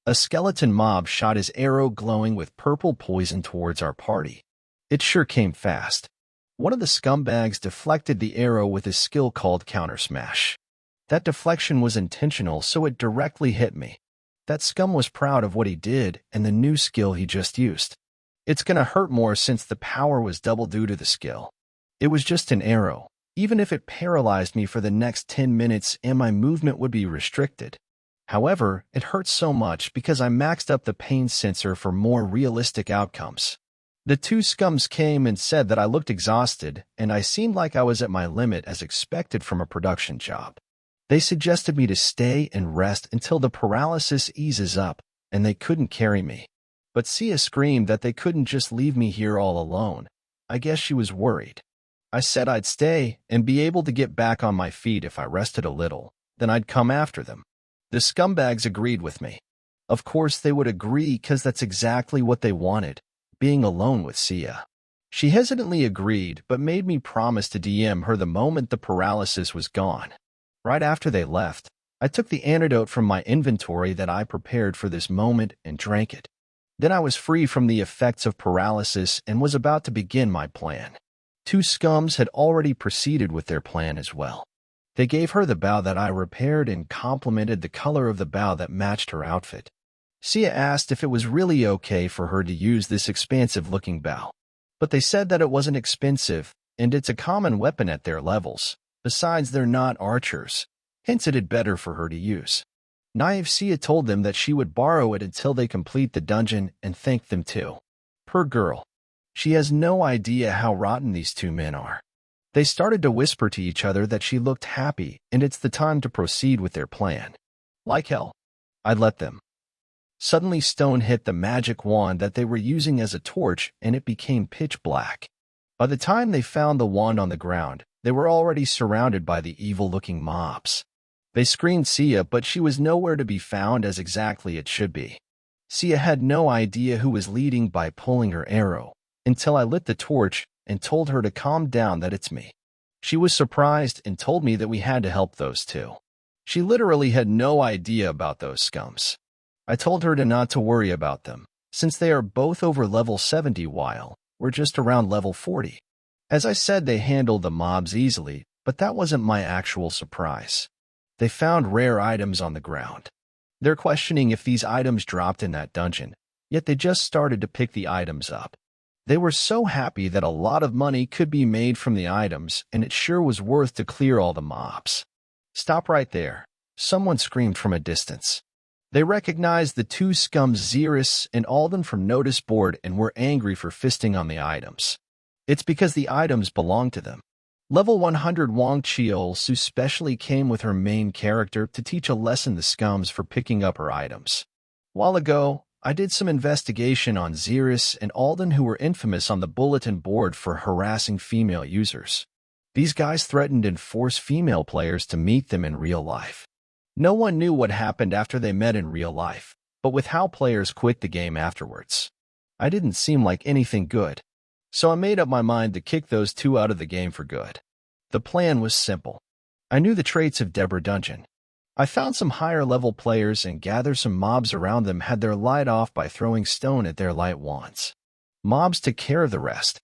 A skeleton mob shot his arrow glowing with purple poison towards our party. It sure came fast. One of the scumbags deflected the arrow with his skill called counter smash. That deflection was intentional, so it directly hit me. That scum was proud of what he did and the new skill he just used. It's gonna hurt more since the power was double due to the skill. It was just an arrow. Even if it paralyzed me for the next 10 minutes and my movement would be restricted. However, it hurt so much because I maxed up the pain sensor for more realistic outcomes. The two scums came and said that I looked exhausted and I seemed like I was at my limit as expected from a production job. They suggested me to stay and rest until the paralysis eases up, and they couldn't carry me. But Sia screamed that they couldn't just leave me here all alone. I guess she was worried. I said I'd stay and be able to get back on my feet if I rested a little, then I'd come after them. The scumbags agreed with me. Of course they would agree because that's exactly what they wanted, being alone with Sia. She hesitantly agreed but made me promise to DM her the moment the paralysis was gone. Right after they left, I took the antidote from my inventory that I prepared for this moment and drank it. Then I was free from the effects of paralysis and was about to begin my plan. Two scums had already proceeded with their plan as well. They gave her the bow that I repaired and complimented the color of the bow that matched her outfit. Sia asked if it was really okay for her to use this expansive-looking bow. But they said that it wasn't expensive, and it's a common weapon at their levels. Besides, they're not archers, hence it'd better for her to use. Naive Sia told them that she would borrow it until they complete the dungeon and thanked them too. Poor girl. She has no idea how rotten these two men are. They started to whisper to each other that she looked happy and it's the time to proceed with their plan. Like hell, I'd let them. Suddenly Stone hit the magic wand that they were using as a torch and it became pitch black. By the time they found the wand on the ground, they were already surrounded by the evil-looking mobs. They screamed Sia, but she was nowhere to be found as exactly it should be. Sia had no idea who was leading by pulling her arrow, until I lit the torch and told her to calm down that it's me. She was surprised and told me that we had to help those two. She literally had no idea about those scums. I told her not to worry about them, since they are both over level 70 while we're just around level 40. As I said, they handled the mobs easily, but that wasn't my actual surprise. They found rare items on the ground. They're questioning if these items dropped in that dungeon, yet they just started to pick the items up. They were so happy that a lot of money could be made from the items, and it sure was worth to clear all the mobs. Stop right there, someone screamed from a distance. They recognized the two scums Xeris and Alden from notice board and were angry for fisting on the items. It's because the items belong to them. Level 100 Wang Chiol specially came with her main character to teach a lesson the scums for picking up her items. While ago, I did some investigation on Xeris and Alden, who were infamous on the bulletin board for harassing female users. These guys threatened and forced female players to meet them in real life. No one knew what happened after they met in real life, but with how players quit the game afterwards, I didn't seem like anything good. So I made up my mind to kick those two out of the game for good. The plan was simple. I knew the traits of Deborah Dungeon. I found some higher level players and gathered some mobs around them, had their light off by throwing stone at their light wands. Mobs took care of the rest.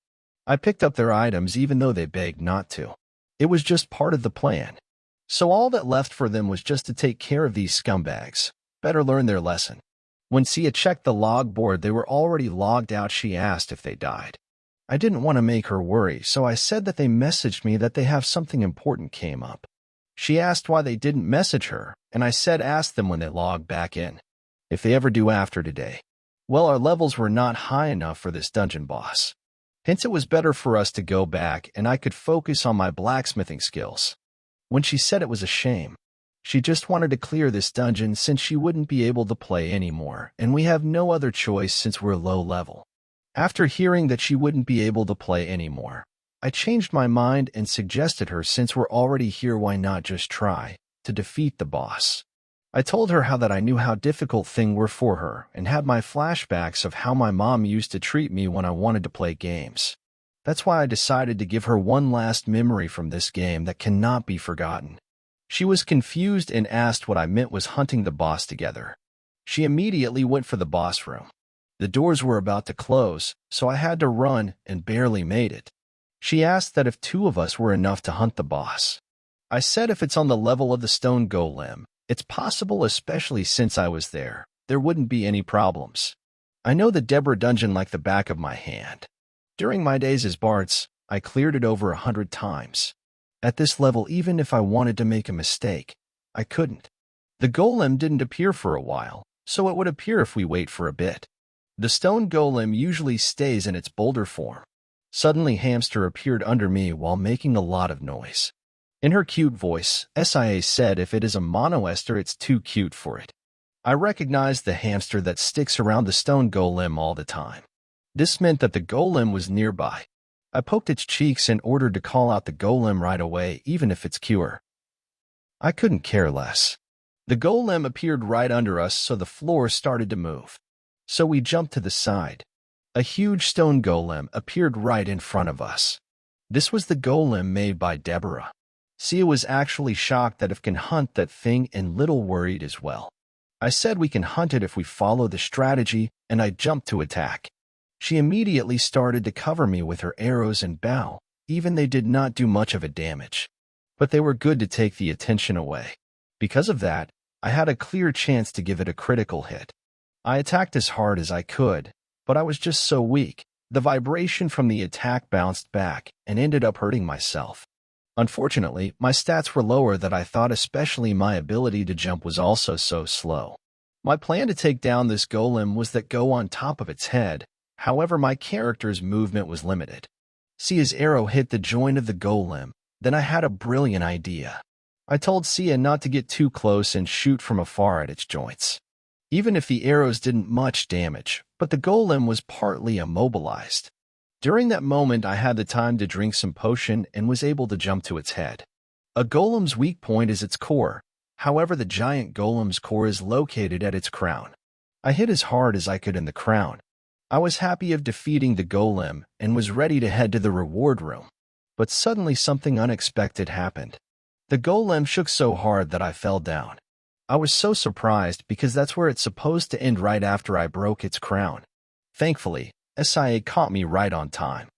I picked up their items even though they begged not to. It was just part of the plan. So all that left for them was just to take care of these scumbags. Better learn their lesson. When Sia checked the log board, they were already logged out. She asked if they died. I didn't want to make her worry, so I said that they messaged me that they have something important came up. She asked why they didn't message her, and I said ask them when they log back in. If they ever do after today. Well, our levels were not high enough for this dungeon boss. Hence it was better for us to go back and I could focus on my blacksmithing skills. When she said it was a shame, she just wanted to clear this dungeon since she wouldn't be able to play anymore, and we have no other choice since we're low level. After hearing that she wouldn't be able to play anymore, I changed my mind and suggested her, since we're already here, why not just try to defeat the boss. I told her how that I knew how difficult things were for her and had my flashbacks of how my mom used to treat me when I wanted to play games. That's why I decided to give her one last memory from this game that cannot be forgotten. She was confused and asked what I meant was hunting the boss together. She immediately went for the boss room. The doors were about to close, so I had to run and barely made it. She asked that if two of us were enough to hunt the boss. I said if it's on the level of the stone golem, it's possible, especially since I was there. There wouldn't be any problems. I know the Deborah dungeon like the back of my hand. During my days as Bart's, I cleared it over 100 times. At this level, even if I wanted to make a mistake, I couldn't. The golem didn't appear for a while, so it would appear if we wait for a bit. The stone golem usually stays in its boulder form. Suddenly, Hamster appeared under me while making a lot of noise. In her cute voice, Sia said if it is a monoester, it's too cute for it. I recognized the hamster that sticks around the stone golem all the time. This meant that the golem was nearby. I poked its cheeks and ordered to call out the golem right away, even if it's cure. I couldn't care less. The golem appeared right under us, so the floor started to move. So we jumped to the side. A huge stone golem appeared right in front of us. This was the golem made by Deborah. Sia was actually shocked that it can hunt that thing and little worried as well. I said we can hunt it if we follow the strategy, and I jumped to attack. She immediately started to cover me with her arrows and bow, even they did not do much of a damage. But they were good to take the attention away. Because of that, I had a clear chance to give it a critical hit. I attacked as hard as I could, but I was just so weak. The vibration from the attack bounced back and ended up hurting myself. Unfortunately, my stats were lower than I thought, especially my ability to jump was also so slow. My plan to take down this golem was that go on top of its head. However, my character's movement was limited. Sia's arrow hit the joint of the golem. Then I had a brilliant idea. I told Sia not to get too close and shoot from afar at its joints. Even if the arrows didn't much damage, but the golem was partly immobilized. During that moment, I had the time to drink some potion and was able to jump to its head. A golem's weak point is its core. However, the giant golem's core is located at its crown. I hit as hard as I could in the crown. I was happy of defeating the golem and was ready to head to the reward room. But suddenly something unexpected happened. The golem shook so hard that I fell down. I was so surprised because that's where it's supposed to end right after I broke its crown. Thankfully, Sia caught me right on time.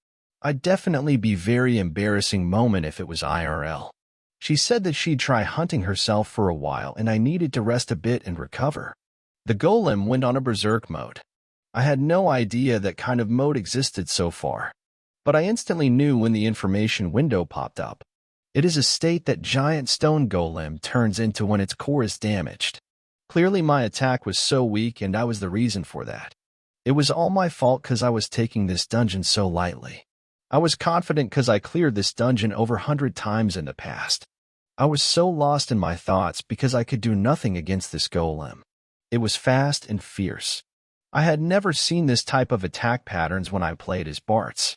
I'd definitely be very embarrassing moment if it was IRL. She said that she'd try hunting herself for a while and I needed to rest a bit and recover. The golem went on a berserk mode. I had no idea that kind of mode existed so far. But I instantly knew when the information window popped up. It is a state that giant stone golem turns into when its core is damaged. Clearly my attack was so weak and I was the reason for that. It was all my fault because I was taking this dungeon so lightly. I was confident because I cleared this dungeon over 100 times in the past. I was so lost in my thoughts because I could do nothing against this golem. It was fast and fierce. I had never seen this type of attack patterns when I played as Bart's.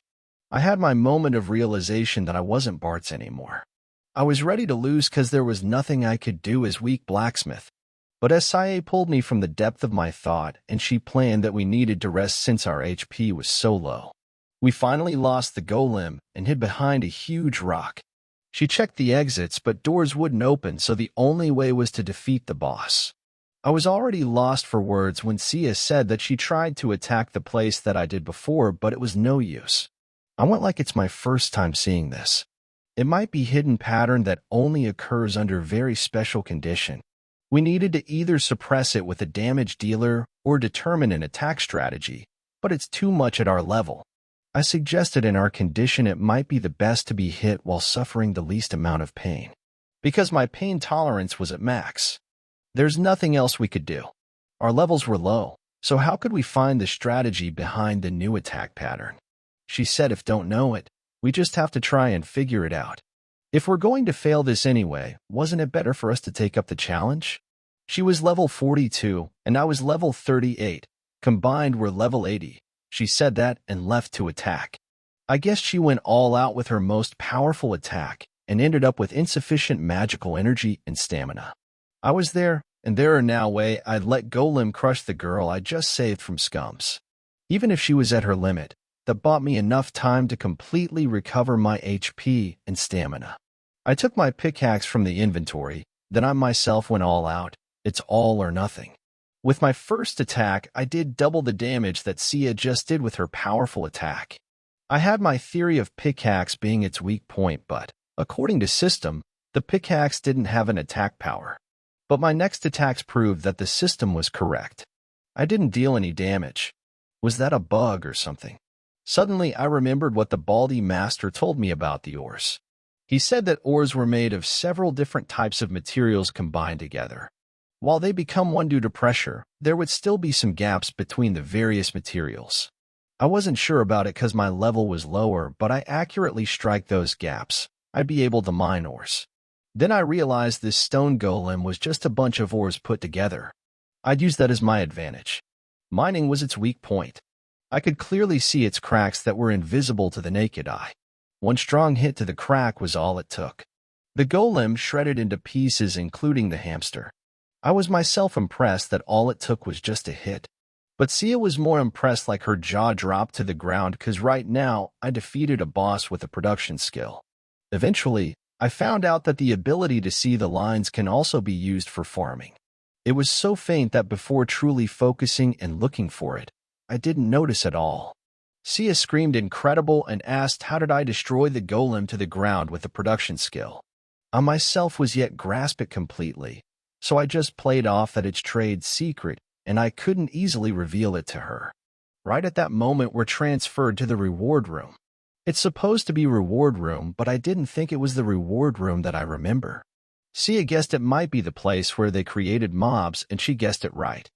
I had my moment of realization that I wasn't Bart's anymore. I was ready to lose because there was nothing I could do as weak Blacksmith. But Sia pulled me from the depth of my thought and she planned that we needed to rest since our HP was so low. We finally lost the golem and hid behind a huge rock. She checked the exits but doors wouldn't open, so the only way was to defeat the boss. I was already lost for words when Sia said that she tried to attack the place that I did before, but it was no use. I went like it's my first time seeing this. It might be hidden pattern that only occurs under very special condition. We needed to either suppress it with a damage dealer or determine an attack strategy, but it's too much at our level. I suggested in our condition it might be the best to be hit while suffering the least amount of pain, because my pain tolerance was at max. There's nothing else we could do. Our levels were low, so how could we find the strategy behind the new attack pattern? She said if don't know it, we just have to try and figure it out. If we're going to fail this anyway, wasn't it better for us to take up the challenge? She was level 42, and I was level 38. Combined, we're level 80. She said that and left to attack. I guess she went all out with her most powerful attack and ended up with insufficient magical energy and stamina. I was there, and there are no way I'd let Golem crush the girl I just saved from scums. Even if she was at her limit, that bought me enough time to completely recover my HP and stamina. I took my pickaxe from the inventory, then I myself went all out. It's all or nothing. With my first attack, I did double the damage that Sia just did with her powerful attack. I had my theory of pickaxe being its weak point, but, according to system, the pickaxe didn't have an attack power. But my next attacks proved that the system was correct. I didn't deal any damage. Was that a bug or something? Suddenly, I remembered what the Baldy Master told me about the ores. He said that ores were made of several different types of materials combined together. While they become one due to pressure, there would still be some gaps between the various materials. I wasn't sure about it because my level was lower, but I accurately strike those gaps. I'd be able to mine ores. Then I realized this stone golem was just a bunch of ores put together. I'd use that as my advantage. Mining was its weak point. I could clearly see its cracks that were invisible to the naked eye. One strong hit to the crack was all it took. The golem shredded into pieces, including the hamster. I was myself impressed that all it took was just a hit. But Sia was more impressed, like her jaw dropped to the ground, because right now I defeated a boss with a production skill. Eventually, I found out that the ability to see the lines can also be used for farming. It was so faint that before truly focusing and looking for it, I didn't notice at all. Sia screamed incredible and asked how did I destroy the golem to the ground with a production skill. I myself was yet grasp it completely, so I just played off that it's trade secret and I couldn't easily reveal it to her. Right at that moment, we're transferred to the reward room. It's supposed to be reward room, but I didn't think it was the reward room that I remember. Sia guessed it might be the place where they created mobs, and she guessed it right.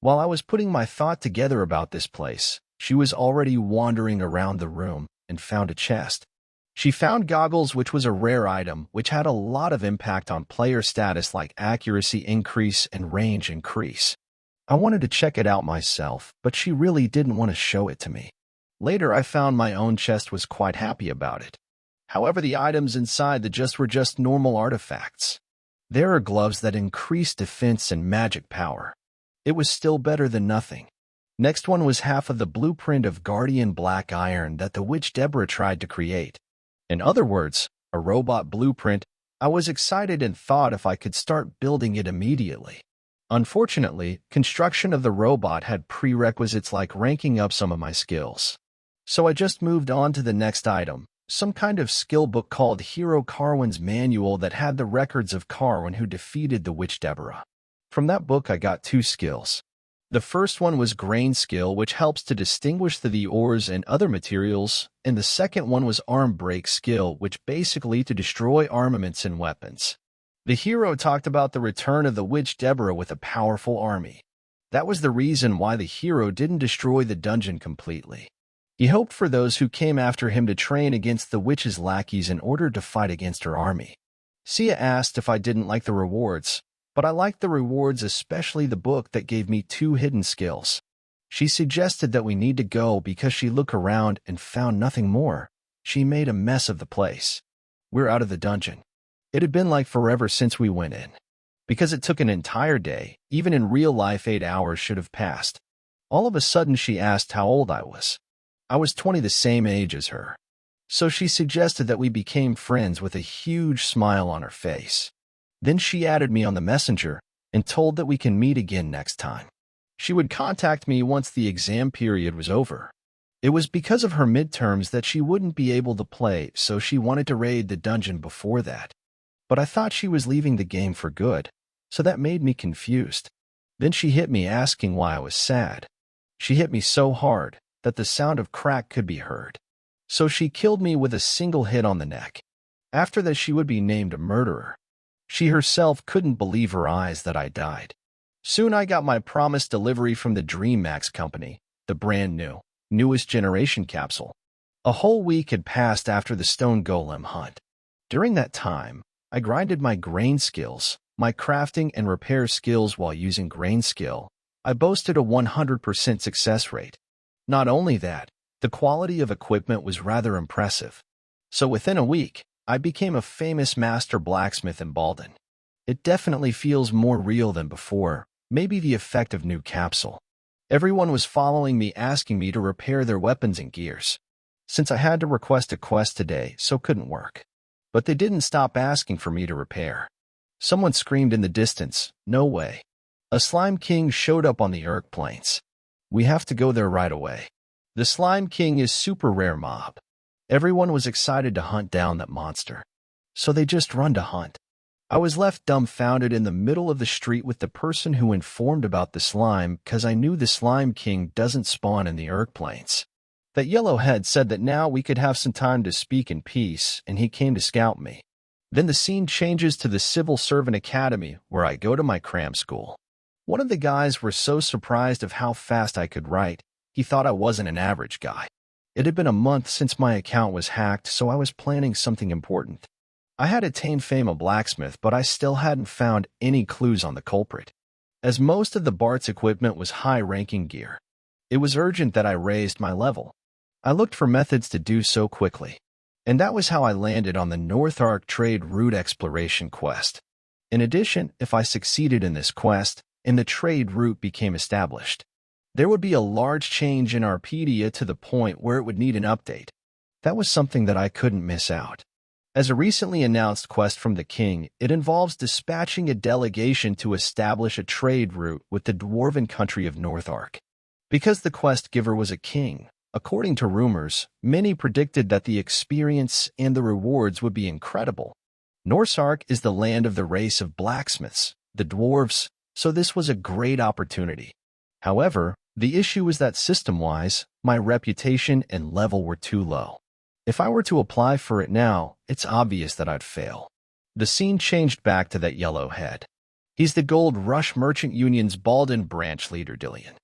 While I was putting my thought together about this place, she was already wandering around the room and found a chest. She found goggles, which was a rare item, which had a lot of impact on player status like accuracy increase and range increase. I wanted to check it out myself, but she really didn't want to show it to me. Later, I found my own chest, was quite happy about it. However, the items inside the chest were just normal artifacts. There are gloves that increase defense and magic power. It was still better than nothing. Next one was half of the blueprint of Guardian Black Iron that the witch Deborah tried to create. In other words, a robot blueprint. I was excited and thought if I could start building it immediately. Unfortunately, construction of the robot had prerequisites like ranking up some of my skills. So I just moved on to the next item, some kind of skill book called Hero Carwin's Manual that had the records of Carwin who defeated the witch Deborah. From that book I got 2 skills. The first one was grain skill, which helps to distinguish the ores and other materials, and the second one was arm break skill, which basically to destroy armaments and weapons. The hero talked about the return of the witch Deborah with a powerful army. That was the reason why the hero didn't destroy the dungeon completely. He hoped for those who came after him to train against the witch's lackeys in order to fight against her army. Sia asked if I didn't like the rewards, but I liked the rewards, especially the book that gave me 2 hidden skills. She suggested that we need to go because she looked around and found nothing more. She made a mess of the place. We're out of the dungeon. It had been like forever since we went in. Because it took an entire day, even in real life 8 hours should have passed. All of a sudden she asked how old I was. I was 20, the same age as her. So she suggested that we became friends with a huge smile on her face. Then she added me on the messenger and told that we can meet again next time. She would contact me once the exam period was over. It was because of her midterms that she wouldn't be able to play, so she wanted to raid the dungeon before that. But I thought she was leaving the game for good, so that made me confused. Then she hit me asking why I was sad. She hit me so hard that the sound of crack could be heard. So she killed me with a single hit on the neck. After that she would be named a murderer. She herself couldn't believe her eyes that I died. Soon I got my promised delivery from the DreamMax company, the brand new, newest generation capsule. A whole week had passed after the stone golem hunt. During that time, I grinded my grain skills, my crafting and repair skills. While using grain skill, I boasted a 100% success rate. Not only that, the quality of equipment was rather impressive. So within a week, I became a famous master blacksmith in Balden. It definitely feels more real than before, maybe the effect of new capsule. Everyone was following me, asking me to repair their weapons and gears. Since I had to request a quest today, so couldn't work. But they didn't stop asking for me to repair. Someone screamed in the distance, "No way." A slime king showed up on the Urk Plains. We have to go there right away. The slime king is super rare mob. Everyone was excited to hunt down that monster. So they just run to hunt. I was left dumbfounded in the middle of the street with the person who informed about the slime because I knew the slime king doesn't spawn in the Urk Plains. That yellowhead said that now we could have some time to speak in peace, and he came to scout me. Then the scene changes to the Civil Servant Academy, where I go to my cram school. One of the guys were so surprised of how fast I could write, he thought I wasn't an average guy. It had been a month since my account was hacked, so I was planning something important. I had attained fame a blacksmith, but I still hadn't found any clues on the culprit. As most of the Bart's equipment was high-ranking gear, it was urgent that I raised my level. I looked for methods to do so quickly, and that was how I landed on the North Ark Trade Route Exploration quest. In addition, if I succeeded in this quest, and the trade route became established, there would be a large change in Arpedia to the point where it would need an update. That was something that I couldn't miss out. As a recently announced quest from the king, it involves dispatching a delegation to establish a trade route with the dwarven country of North Ark. Because the quest giver was a king, according to rumors, many predicted that the experience and the rewards would be incredible. North Ark is the land of the race of blacksmiths, the dwarves, so this was a great opportunity. However, the issue was that system-wise, my reputation and level were too low. If I were to apply for it now, it's obvious that I'd fail. The scene changed back to that yellowhead. He's the Gold Rush Merchant Union's Baldin branch leader, Dillian.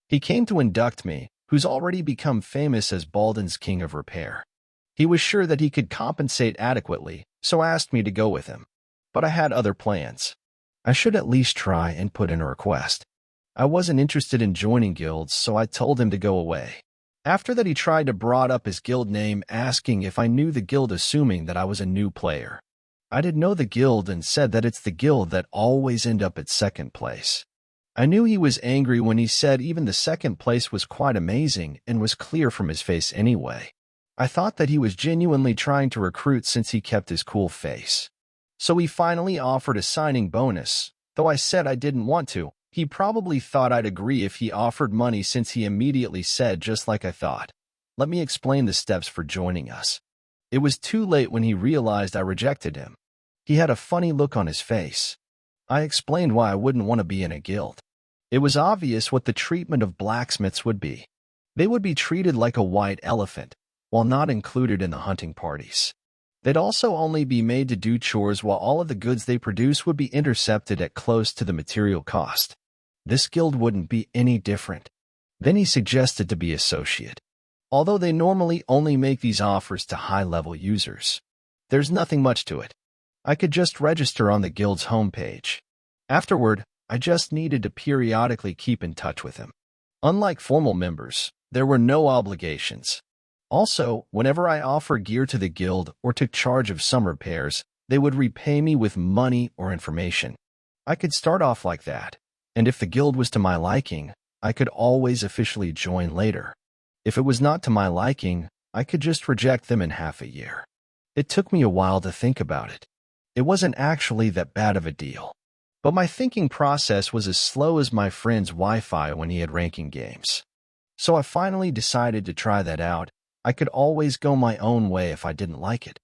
He came to induct me, who's already become famous as Baldin's King of Repair. He was sure that he could compensate adequately, so asked me to go with him. But I had other plans. I should at least try and put in a request. I wasn't interested in joining guilds, so I told him to go away. After that, he tried to brought up his guild name, asking if I knew the guild, assuming that I was a new player. I didn't know the guild and said that it's the guild that always end up at second place. I knew he was angry when he said even the second place was quite amazing and was clear from his face anyway. I thought that he was genuinely trying to recruit since he kept his cool face. So he finally offered a signing bonus, though I said I didn't want to. He probably thought I'd agree if he offered money since he immediately said just like I thought. Let me explain the steps for joining us. It was too late when he realized I rejected him. He had a funny look on his face. I explained why I wouldn't want to be in a guild. It was obvious what the treatment of blacksmiths would be. They would be treated like a white elephant, while not included in the hunting parties. They'd also only be made to do chores while all of the goods they produce would be intercepted at close to the material cost. This guild wouldn't be any different. Then he suggested to be associate. Although they normally only make these offers to high-level users, there's nothing much to it. I could just register on the guild's homepage. Afterward, I just needed to periodically keep in touch with him. Unlike formal members, there were no obligations. Also, whenever I offered gear to the guild or took charge of some repairs, they would repay me with money or information. I could start off like that, and if the guild was to my liking, I could always officially join later. If it was not to my liking, I could just reject them in half a year. It took me a while to think about it. It wasn't actually that bad of a deal. But my thinking process was as slow as my friend's Wi-Fi when he had ranking games. So I finally decided to try that out. I could always go my own way if I didn't like it.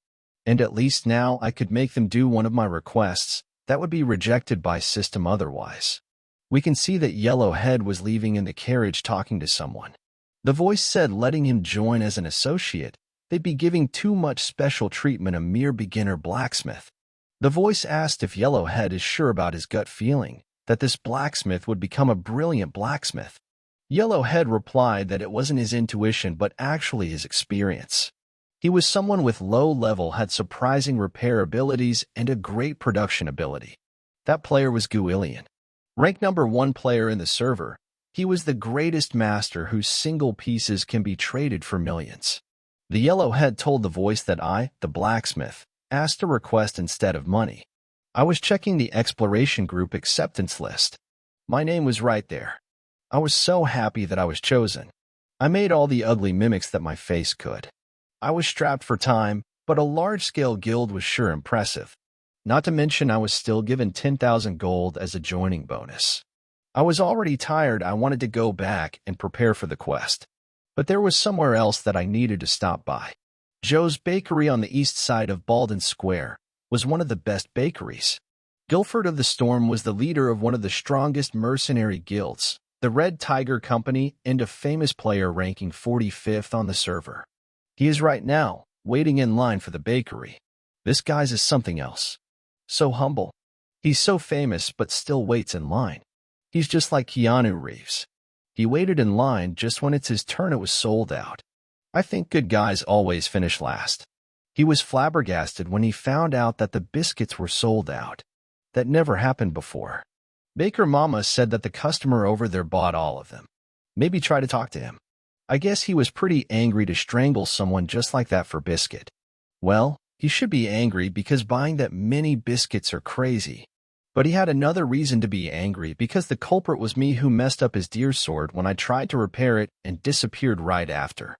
And at least now I could make them do one of my requests that would be rejected by system otherwise. We can see that Yellowhead was leaving in the carriage talking to someone. The voice said letting him join as an associate, they'd be giving too much special treatment a mere beginner blacksmith. The voice asked if Yellowhead is sure about his gut feeling, that this blacksmith would become a brilliant blacksmith. Yellowhead replied that it wasn't his intuition but actually his experience. He was someone with low level, had surprising repair abilities and a great production ability. That player was Guillian. Rank number 1 player in the server, he was the greatest master whose single pieces can be traded for millions. The Yellowhead told the voice that I, the blacksmith, asked a request instead of money. I was checking the exploration group acceptance list. My name was right there. I was so happy that I was chosen. I made all the ugly mimics that my face could. I was strapped for time, but a large-scale guild was sure impressive. Not to mention I was still given 10,000 gold as a joining bonus. I was already tired. I wanted to go back and prepare for the quest. But there was somewhere else that I needed to stop by. Joe's Bakery on the east side of Baldwin Square was one of the best bakeries. Guilford of the Storm was the leader of one of the strongest mercenary guilds, the Red Tiger Company, and a famous player ranking 45th on the server. He is right now, waiting in line for the bakery. This guy's is something else. So humble. He's so famous but still waits in line. He's just like Keanu Reeves. He waited in line just when it's his turn. It was sold out. I think good guys always finish last. He was flabbergasted when he found out that the biscuits were sold out. That never happened before. Baker Mama said that the customer over there bought all of them. Maybe try to talk to him. I guess he was pretty angry to strangle someone just like that for biscuit. Well, he should be angry because buying that many biscuits are crazy. But he had another reason to be angry because the culprit was me who messed up his deer sword when I tried to repair it and disappeared right after.